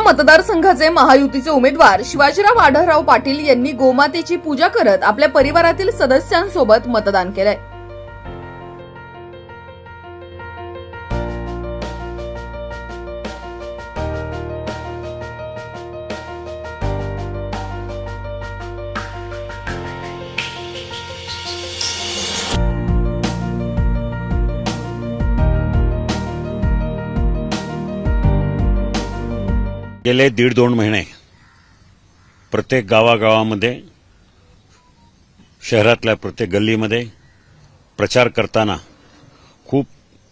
मतदारसंघाचे महायुतीचे उमेदवार शिवाजीराव आढळराव पाटील यांनी गोमातेची पूजा करत आपल्या परिवारातील सदस्यांसोबत मतदान केलंय। गेले 1.5-2 महिने प्रत्येक गावागावामध्ये शहरातल्या प्रत्येक गल्लीमध्ये प्रचार करताना खूप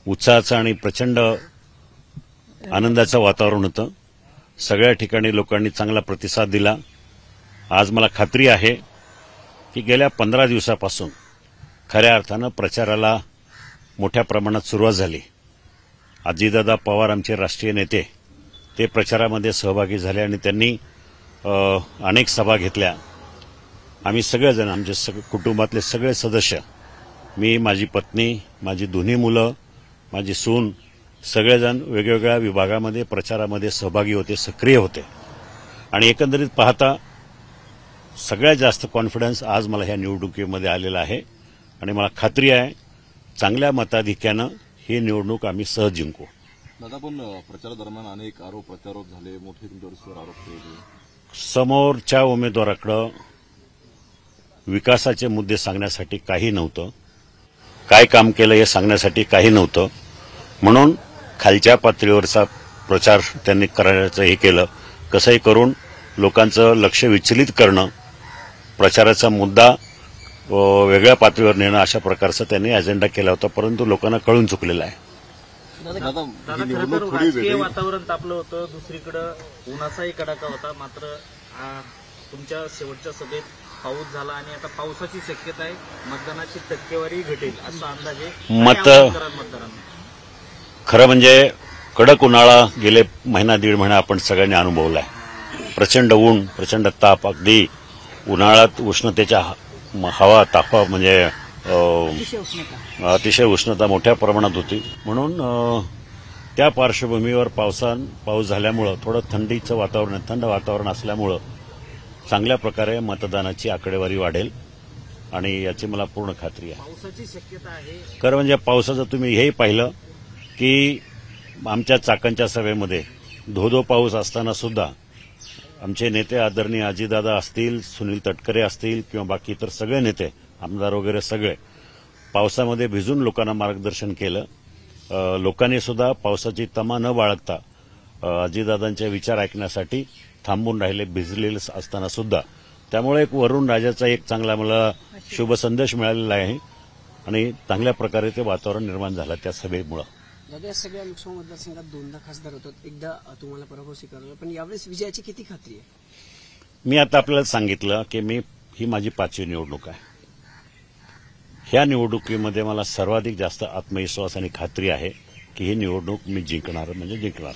उत्साहाचं आणि प्रचंड आनंदाचं वातावरण होतं। सगळ्या ठिकाणी लोकांनी चांगला प्रतिसाद दिला। आज मला खात्री आहे की गेल्या 15 दिवसापासून खऱ्या अर्थानं प्रचाराला मोठ्या प्रमाणात सुरुवात झाली। अजितदादा पवार आमचे राष्ट्रीय नेते ते प्रचारामध्ये सहभागी झाले आणि त्यांनी अनेक सभा घेतल्या। आम्ही सगळेजण आमचे कुटुंबातले सगळे सदस्य, मी, माझी पत्नी, माझी दोन्ही मुलं, माझी सून, सगळेजण वेगवेगळ्या विभागामध्ये प्रचारामध्ये सहभागी होते, सक्रिय होते आणि एकंदरीत पाहता सगळ्यात जास्त कॉन्फिडन्स आज मला ह्या निवडणुकीमध्ये आलेला आहे आणि मला खात्री आहे चांगल्या मताधिक्यानं ही निवडणूक आम्ही सहज जिंकू। दादा, पण प्रचारादरम्यान अनेक आरोप प्रत्यारोप झाले, मोठे तुमच्यावर आरोप केले। समोरच्या उमेदवाराकडे विकासाचे मुद्दे सांगण्यासाठी काही नव्हतं, काय काम केलं हे सांगण्यासाठी काही नव्हतं, म्हणून खालच्या पातळीवरचा प्रचार त्यांनी करायचं हे केलं। कसंही करून लोकांचं लक्ष विचलित करणं, प्रचाराचा मुद्दा वेगळ्या पातळीवर नेणं, अशा प्रकारचा त्यांनी अजेंडा केला होता, परंतु लोकांना कळून चुकलेला आहे। दादा, राजकीय वातावरण तापलं होतं, दुसरीकडे उन्हाचाही कडाका होता, मात्र तुमच्या शेवटच्या सभेत पाऊस झाला आणि आता पावसाची शक्यता आहे, मतदानाची टक्केवारी घटेल असा अंदाज आहे। खरं म्हणजे कडक उन्हाळा गेले 1.5 महिना आपण सगळ्यांनी अनुभवलाय। प्रचंड ऊन, प्रचंड ताप, अगदी उन्हाळ्यात उष्णतेच्या हवा तापा म्हणजे अतिशय उष्णता मोठ्या प्रमाणात होती, म्हणून त्या पार्श्वभूमीवर पाऊस झाल्यामुळं थोडं थंडीचं वातावरण, थंड वातावरण असल्यामुळं चांगल्या प्रकारे मतदानाची आकडेवारी वाढेल आणि याची मला पूर्ण खात्री आहे। पावसाची शक्यता आहे। खरं म्हणजे पावसाचं तुम्ही हेही पाहिलं की आमच्या चाकणच्या सभेमध्ये धोधो पाऊस असताना सुद्धा आमचे नेते आदरणीय अजितदादा असतील, सुनील तटकरे असतील किंवा बाकी इतर सगळे नेते, आमदार वगैरे सगळे पावसामध्ये भिजून लोकांना मार्गदर्शन केलं। लोकांनी सुद्धा पावसाची तमा न बाळगता अजितदादांचे विचार ऐकण्यासाठी थांबून राहिले, भिजलेले असताना सुद्धा। त्यामुळे एक वरुण राजाचा एक चांगला मला शुभ संदेश मिळालेला आहे आणि चांगल्या प्रकारे ते वातावरण निर्माण झालं त्या सभेमुळे। दादा, सगळ्या लोकसभा मतदारसंघात 2दा खासदार होतात, एकदा तुम्हाला पराभव स्वीकारला, पण यावेळेस विजयाची किती खात्री आहे? मी आता आपल्याला सांगितलं की ही माझी 5वी निवडणूक आहे। ह्या निवडणुकीमध्ये मला सर्वाधिक जास्त आत्मविश्वास आणि खात्री आहे की ही निवडणूक मी जिंकणार म्हणजे जिंकणार।